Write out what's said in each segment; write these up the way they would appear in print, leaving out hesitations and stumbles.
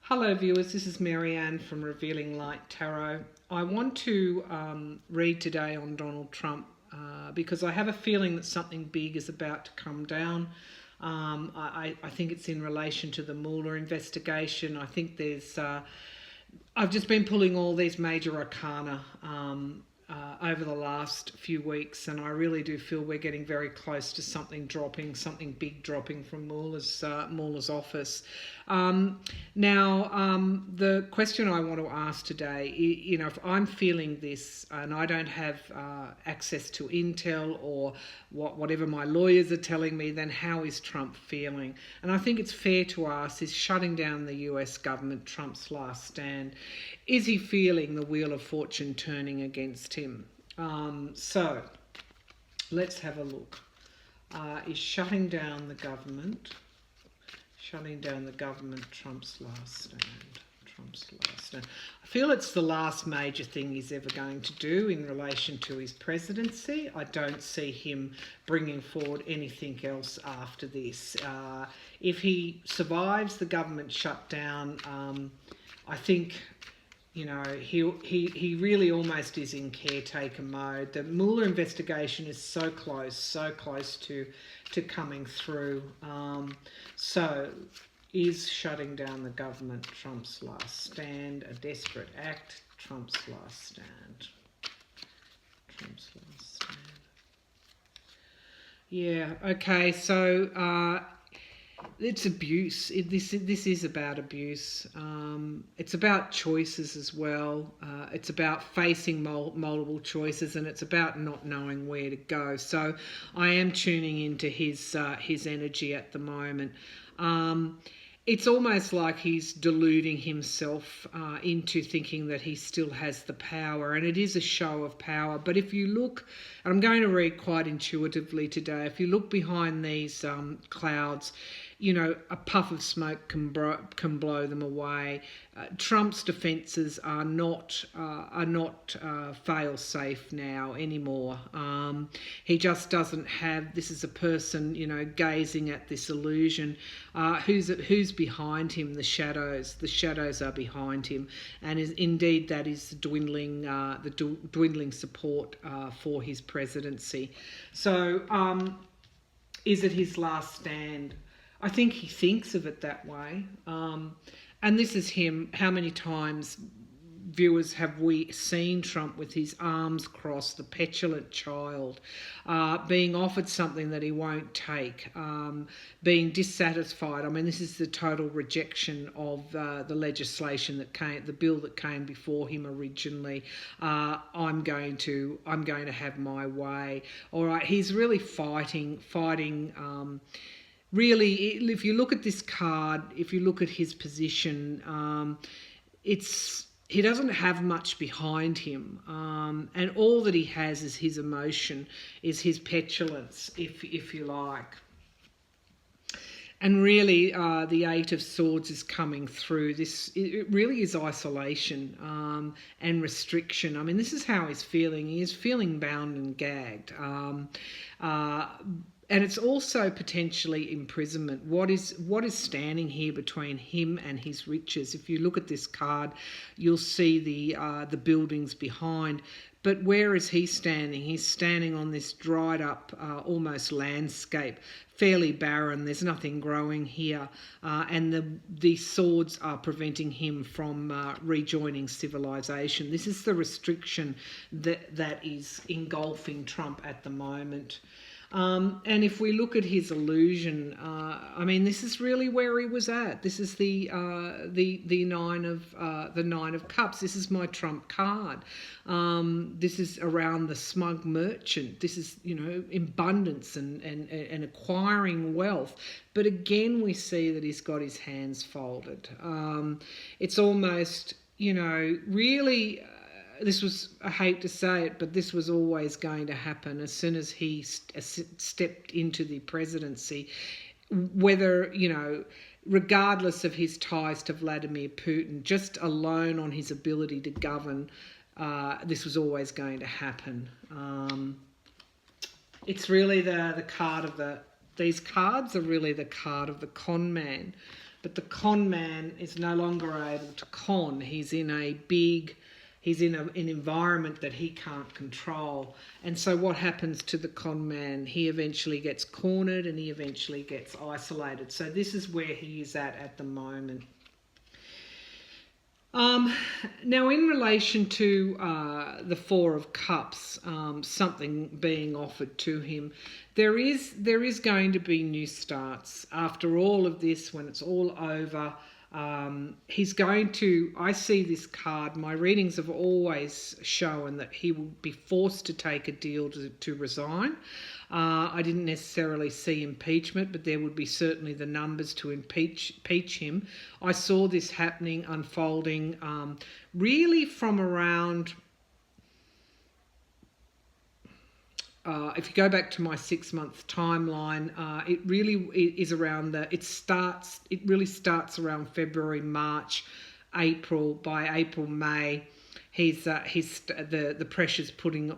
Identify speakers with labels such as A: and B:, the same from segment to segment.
A: Hello viewers, this is Marianne from Revealing Light Tarot. I want to read today on Donald Trump because I have a feeling that something big is about to come down. I think it's in relation to the Mueller investigation. I think there's... I've just been pulling all these major arcana over the last few weeks, and I really do feel we're getting very close to something dropping, something big dropping from Mueller's office. The question I want to ask today, if I'm feeling this and I don't have access to intel or whatever my lawyers are telling me, then how is Trump feeling? And I think it's fair to ask, is shutting down the US government Trump's last stand? Is he feeling the wheel of fortune turning against him? So let's have a look. Is shutting down the government Trump's last stand? I feel it's the last major thing he's ever going to do in relation to his presidency. I don't see him bringing forward anything else after this. If he survives the government shutdown, I think, he really almost is in caretaker mode. The Mueller investigation is so close to coming through. So is shutting down the government Trump's last stand? A desperate act? Trump's last stand. Yeah, okay, so it's abuse. This is about abuse. It's about choices as well. It's about facing multiple choices, and it's about not knowing where to go. So I am tuning into his energy at the moment. It's almost like he's deluding himself into thinking that he still has the power, and it is a show of power. But if you look, and I'm going to read quite intuitively today, if you look behind these clouds, a puff of smoke can blow them away. Trump's defences are not fail-safe now anymore. He just doesn't have. This is a person, gazing at this illusion. Who's behind him? The shadows. The shadows are behind him, and indeed that is the dwindling support for his presidency. So, is it his last stand? I think he thinks of it that way. And this is him. How many times, viewers, have we seen Trump with his arms crossed, the petulant child, being offered something that he won't take, being dissatisfied? I mean, this is the total rejection of the legislation the bill that came before him originally. I'm going to have my way. All right, he's really fighting. Really, if you look at this card, if you look at his position, he doesn't have much behind him, and all that he has is his emotion, is his petulance, if you like. And really, the Eight of Swords is coming through. It really is isolation and restriction. I mean, this is how he's feeling. He is feeling bound and gagged. And it's also potentially imprisonment. What is standing here between him and his riches? If you look at this card, you'll see the buildings behind. But where is he standing? He's standing on this dried up, almost landscape, fairly barren. There's nothing growing here, and the swords are preventing him from rejoining civilization. This is the restriction that is engulfing Trump at the moment. And if we look at his illusion, I mean, this is really where he was at. This is the Nine of Cups. This is my Trump card. This is around the smug merchant. This is abundance and acquiring wealth. But again, we see that he's got his hands folded. It's almost really. This was, I hate to say it, but this was always going to happen as soon as he stepped into the presidency. Whether, regardless of his ties to Vladimir Putin, just alone on his ability to govern, this was always going to happen. It's really the card of these cards are really the card of the con man. but the con man is no longer able to con. He's in an environment that he can't control. And so what happens to the con man? He eventually gets cornered and he eventually gets isolated. So this is where he is at the moment. Now, in relation to the Four of Cups, something being offered to him, there is going to be new starts after all of this. When it's all over, he's going to. I see this card. My readings have always shown that he will be forced to take a deal to resign. I didn't necessarily see impeachment, but there would be certainly the numbers to impeach him. I saw this happening, unfolding, really from around, if you go back to my 6-month timeline, it really is around it really starts around February, March, April. By April, May, the pressure's putting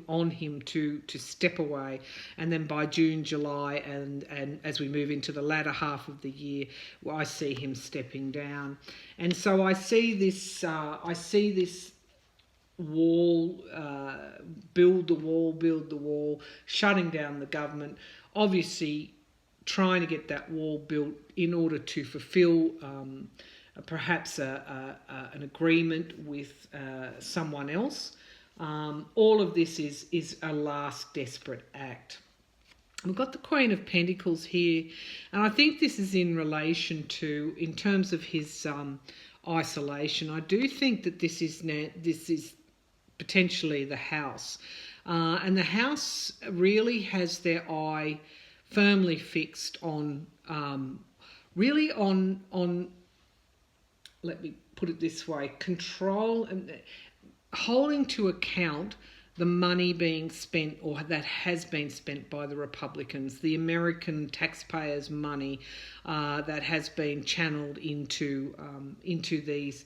A: on him to step away, and then by June, July, and as we move into the latter half of the year, I see him stepping down. And so I see this wall, build the wall, shutting down the government, obviously trying to get that wall built in order to fulfill perhaps an agreement with someone else. All of this is a last desperate act. We've got the Queen of Pentacles here, and I think this is in relation to, in terms of his isolation. I do think that this is potentially the House, and the House really has their eye firmly fixed on let me put it this way, control and holding to account the money being spent, or that has been spent by the Republicans, the American taxpayers' money that has been channeled into these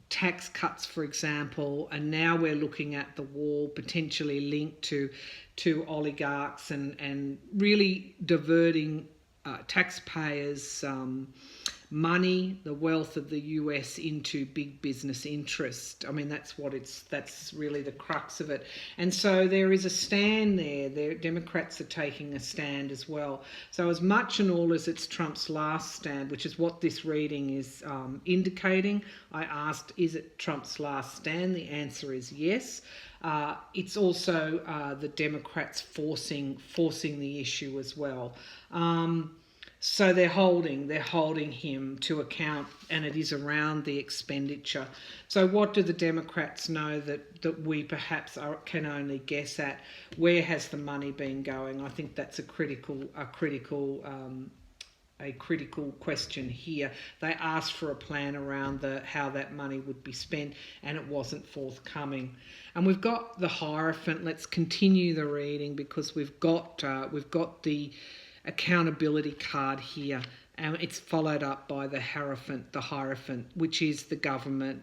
A: tax cuts, for example, and now we're looking at the wall potentially linked to oligarchs and really diverting taxpayers' money, the wealth of the US, into big business interest. I mean, that's really the crux of it. And so there is a stand there. Democrats are taking a stand as well. So as much and all as it's Trump's last stand, which is what this reading is indicating, I asked, is it Trump's last stand? The answer is yes. It's also the Democrats forcing the issue as well. So they're holding him to account, and it is around the expenditure. So what do the Democrats know that we perhaps can only guess at? Where has the money been going? I think that's a critical question here. They asked for a plan around how that money would be spent, and it wasn't forthcoming. And we've got the Hierophant. Let's continue the reading, because we've got the accountability card here, and it's followed up by the Hierophant, which is the government.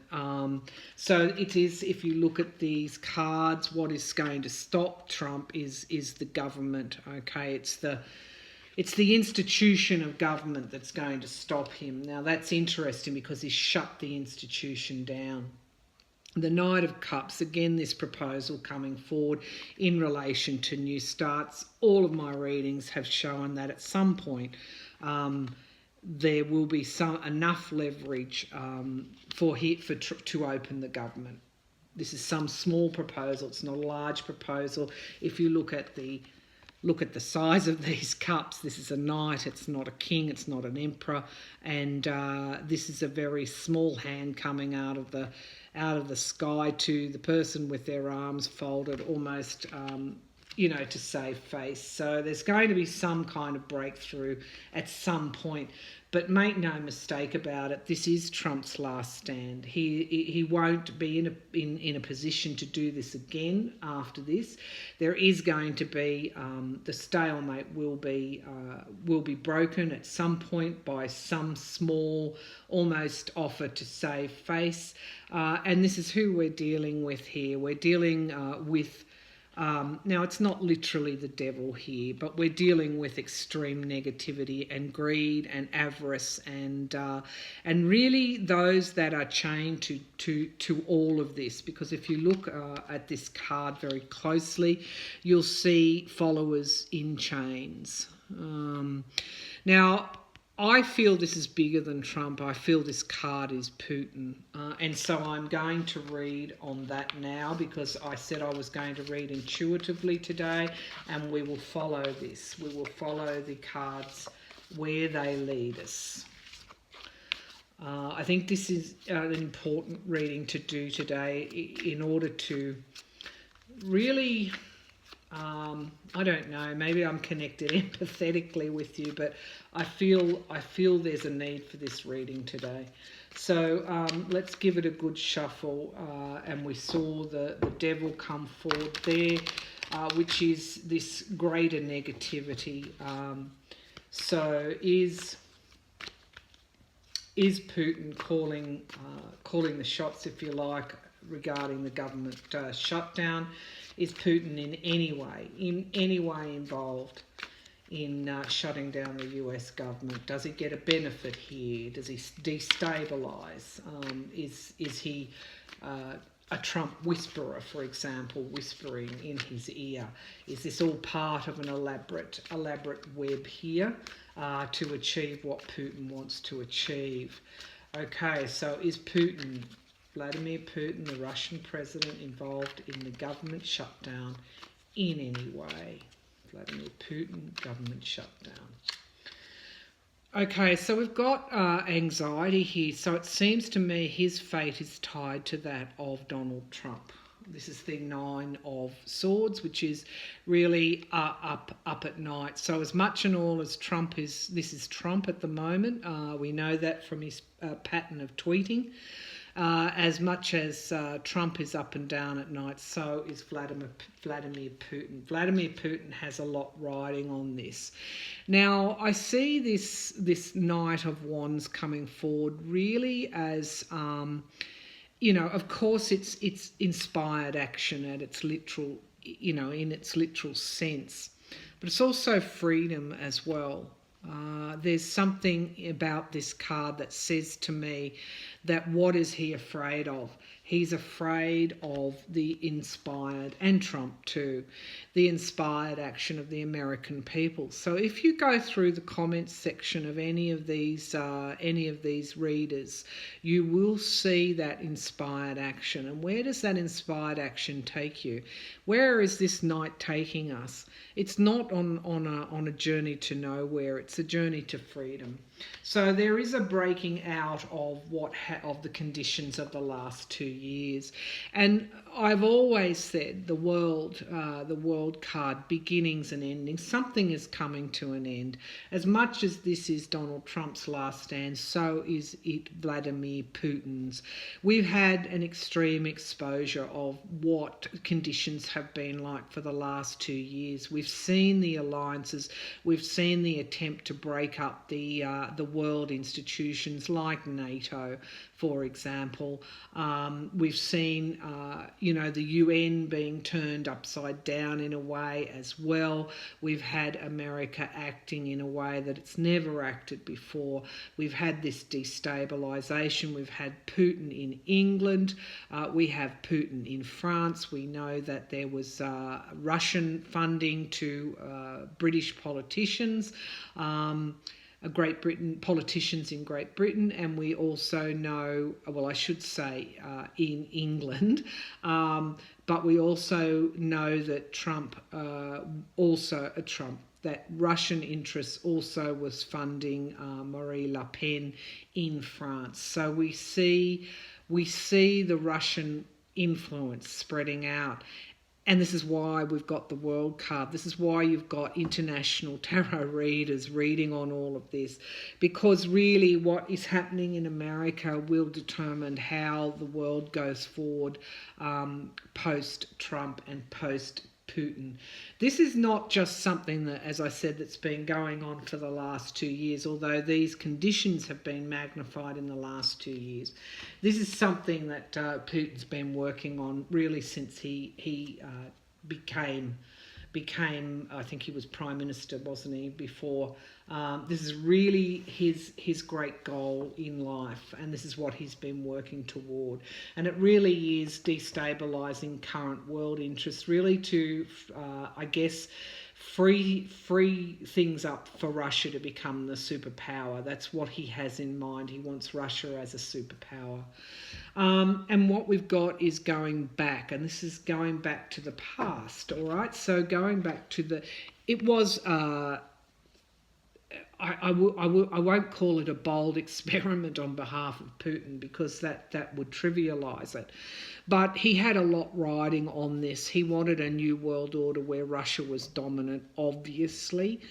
A: So it is, if you look at these cards, what is going to stop Trump is the government. Okay, it's the institution of government that's going to stop him. Now that's interesting because he's shut the institution down. The Knight of Cups, again, this proposal coming forward in relation to new starts. All of my readings have shown that at some point there will be enough leverage to open the government. This is some small proposal. It's not a large proposal. If you look at the size of these cups, this is a knight, it's not a king, it's not an emperor, and this is a very small hand coming out of the sky to the person with their arms folded, almost to save face. So there's going to be some kind of breakthrough at some point. But make no mistake about it, this is Trump's last stand. He won't be in a position to do this again after this. There is going to be the stalemate will be broken at some point by some small, almost offer to save face. And this is who we're dealing with here. We're dealing with Now, it's not literally the devil here, but we're dealing with extreme negativity and greed and avarice and really those that are chained to all of this. Because if you look at this card very closely, you'll see followers in chains. Now, I feel this is bigger than Trump. I feel this card is Putin. And so I'm going to read on that now because I said I was going to read intuitively today, and we will follow this. We will follow the cards where they lead us. I think this is an important reading to do today in order to really... I don't know, maybe I'm connected empathetically with you, but I feel there's a need for this reading today. So let's give it a good shuffle. And we saw the devil come forward there, which is this greater negativity. So is Putin calling the shots, if you like, regarding the government shutdown? Is Putin in any way involved in shutting down the US government? Does he get a benefit here? Does he destabilise? Is he a Trump whisperer, for example, whispering in his ear? Is this all part of an elaborate web here to achieve what Putin wants to achieve? Okay, so is Vladimir Putin, the Russian president, involved in the government shutdown in any way? Vladimir Putin, government shutdown. Okay, so we've got anxiety here. So it seems to me his fate is tied to that of Donald Trump. This is the Nine of Swords, which is really up at night. So as much and all as this is Trump at the moment. We know that from his pattern of tweeting. As much as Trump is up and down at night, so is Vladimir Putin. Vladimir Putin has a lot riding on this. Now, I see this Knight of Wands coming forward really as, of course, it's inspired action at its literal, in its literal sense, but it's also freedom as well. There's something about this card that says to me that what is he afraid of? He's afraid of the inspired, and Trump too, the inspired action of the American people. So if you go through the comments section of any of these readers, you will see that inspired action. And where does that inspired action take you? Where is this knight taking us? It's not on a journey to nowhere. It's a journey to freedom. So there is a breaking out of of the conditions of the last 2 years, and I've always said the world card, beginnings and endings. Something is coming to an end. As much as this is Donald Trump's last stand, so is it Vladimir Putin's. We've had an extreme exposure of what conditions have been like for the last 2 years. We've seen the alliances. We've seen the attempt to break up the world institutions like NATO, for example. We've seen, the UN being turned upside down in a way as well. We've had America acting in a way that it's never acted before. We've had this destabilisation. We've had Putin in England. We have Putin in France. We know that there was Russian funding to British politicians. Great Britain, politicians in Great Britain, and we also know, well, I should say in England, but we also know that that Russian interests also was funding Marine Le Pen in France. So we see the Russian influence spreading out. And this is why we've got the World card. This is why you've got international tarot readers reading on all of this, because really what is happening in America will determine how the world goes forward post-Trump and post-Putin. This is not just something that, as I said, that's been going on for the last 2 years, although these conditions have been magnified in the last 2 years. This is something that Putin's been working on really since he became, I think he was Prime Minister, wasn't he, before. This is really his great goal in life, and this is what he's been working toward. And it really is destabilising current world interests, really to, I guess, free things up for Russia to become the superpower. That's what he has in mind. He wants Russia as a superpower. And what we've got is going back, and this is going back to the past, all right? So going back to it was, I won't call it a bold experiment on behalf of Putin, because that would trivialise it. But he had a lot riding on this. He wanted a new world order where Russia was dominant, obviously.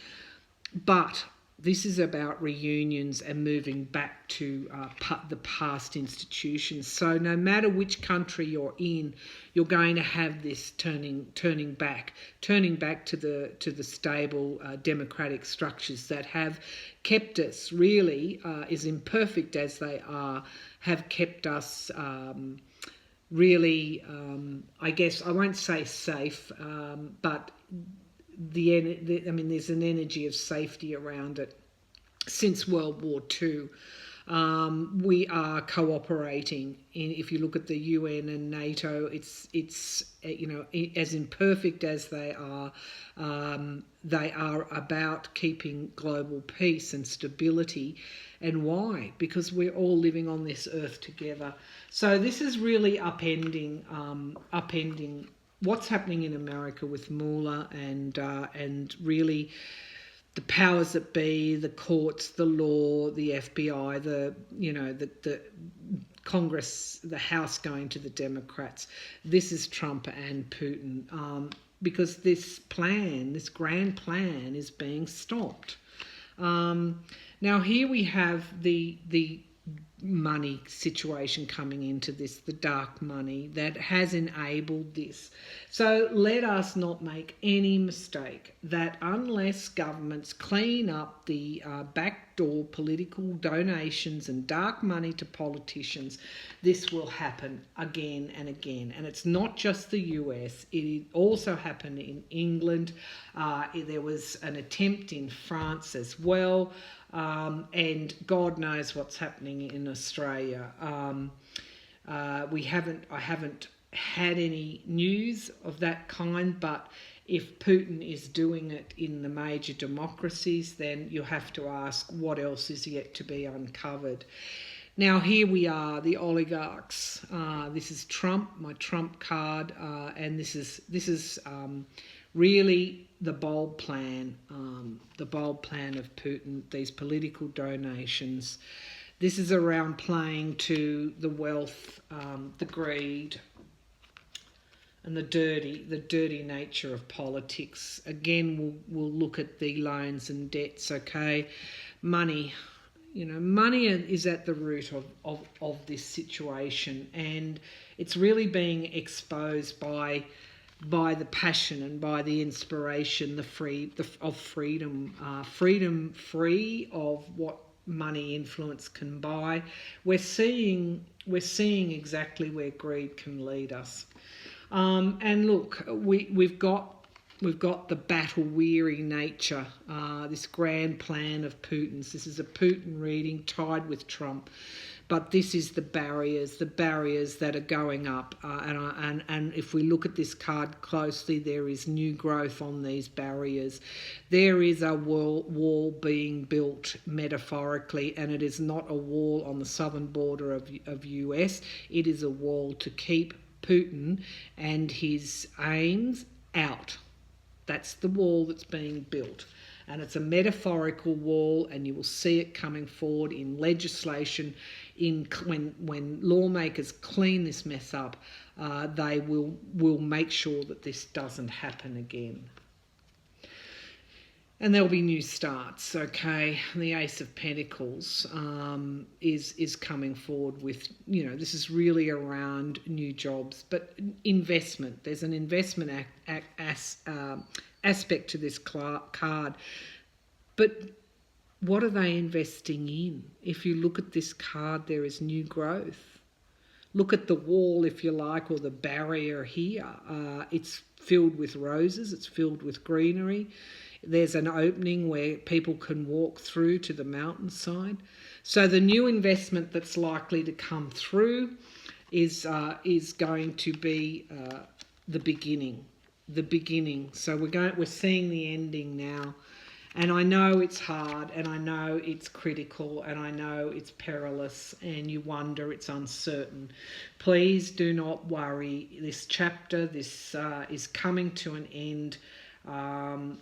A: But this is about reunions and moving back to the past institutions. So no matter which country you're in, you're going to have this turning back to the stable democratic structures that have kept us, really, as imperfect as they are, have kept us really, I guess I won't say safe, but there's an energy of safety around it. Since World War II, we are cooperating. If you look at the UN and NATO, it's as imperfect as they are about keeping global peace and stability. And why? Because we're all living on this earth together. So this is really upending what's happening in America with Mueller and really the powers that be, the courts, the law, the FBI, the Congress, the House going to the Democrats. This is Trump and Putin, because this grand plan, is being stopped. Now here we have the money situation coming into this, the dark money that has enabled this. So let us not make any mistake that unless governments clean up the backdoor political donations and dark money to politicians, this will happen again and again. And it's not just the US, it also happened in England. There was an attempt in France as well. And God knows what's happening in Australia. I haven't had any news of that kind, but if Putin is doing it in the major democracies, then you have to ask what else is yet to be uncovered. Now here we are, the oligarchs. This is Trump, my Trump card, and this is really the bold plan of Putin, these political donations. This is around playing to the wealth, the greed, and the dirty nature of politics. Again, we'll look at the loans and debts, okay? Money. Money is at the root of this situation, and it's really being exposed by the passion and by the inspiration, of freedom, freedom free of what money influence can buy. We're seeing exactly where greed can lead us. And look, we've got the battle-weary nature, this grand plan of Putin's. This is a Putin reading tied with Trump. But this is the barriers that are going up. And if we look at this card closely, there is new growth on these barriers. There is a wall being built metaphorically, and it is not a wall on the southern border of US. It is a wall to keep Putin and his aims out. That's the wall that's being built. And it's a metaphorical wall, and you will see it coming forward in legislation. When lawmakers clean this mess up, they will make sure that this doesn't happen again. And there'll be new starts, okay? The Ace of Pentacles is coming forward with, this is really around new jobs, but investment. There's an investment aspect to this card. But what are they investing in? If you look at this card, there is new growth. look at the wall, if you like, or the barrier here. It's filled with roses, it's filled with greenery. There's an opening where people can walk through to the mountainside. So the new investment that's likely to come through is going to be the beginning. The beginning. So we're seeing the ending now. And I know it's hard, and I know it's critical, and I know it's perilous, and you wonder, it's uncertain. Please do not worry. This chapter, this is coming to an end.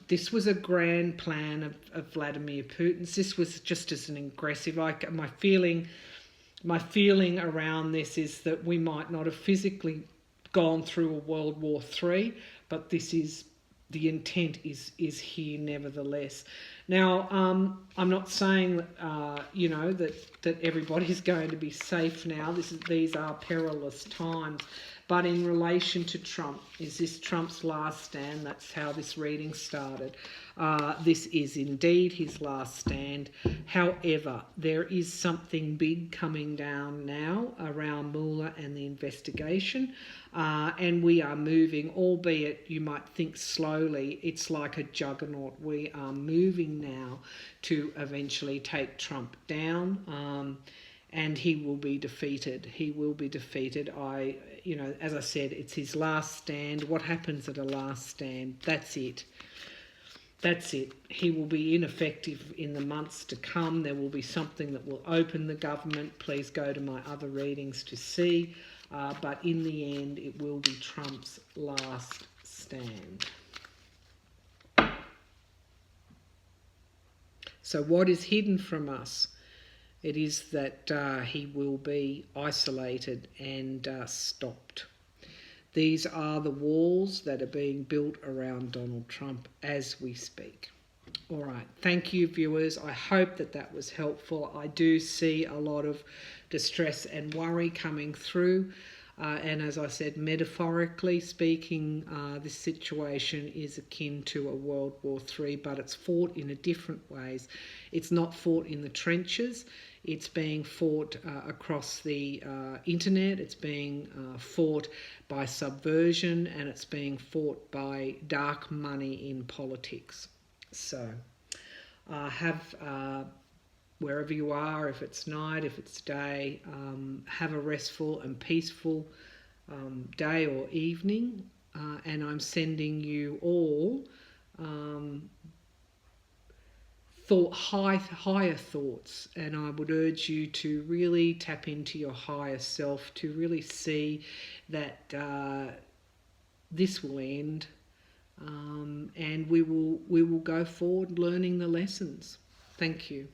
A: This was a grand plan of Vladimir Putin's. This was just as an aggressive. My feeling around this is that we might not have physically gone through a World War III, but the intent is here nevertheless. Now, I'm not saying that everybody's going to be safe now. These are perilous times. But in relation to Trump, is this Trump's last stand? That's how this reading started. This is indeed his last stand. However, there is something big coming down now around Mueller and the investigation. And we are moving, albeit you might think slowly, it's like a juggernaut. We are moving now to eventually take Trump down. And he will be defeated. He will be defeated. As I said, it's his last stand. What happens at a last stand? That's it. That's it. He will be ineffective in the months to come. There will be something that will open the government. Please go to my other readings to see. But in the end, it will be Trump's last stand. So what is hidden from us? It is that he will be isolated and stopped. These are the walls that are being built around Donald Trump as we speak. All right. Thank you, viewers. I hope that was helpful. I do see a lot of distress and worry coming through. And as I said, metaphorically speaking, this situation is akin to a World War III, but it's fought in a different ways. It's not fought in the trenches. It's being fought across the internet. It's being fought by subversion, and it's being fought by dark money in politics. So wherever you are, if it's night, if it's day, have a restful and peaceful day or evening. And I'm sending you all higher thoughts, and I would urge you to really tap into your higher self, to really see that this will end, and we will go forward learning the lessons. Thank you.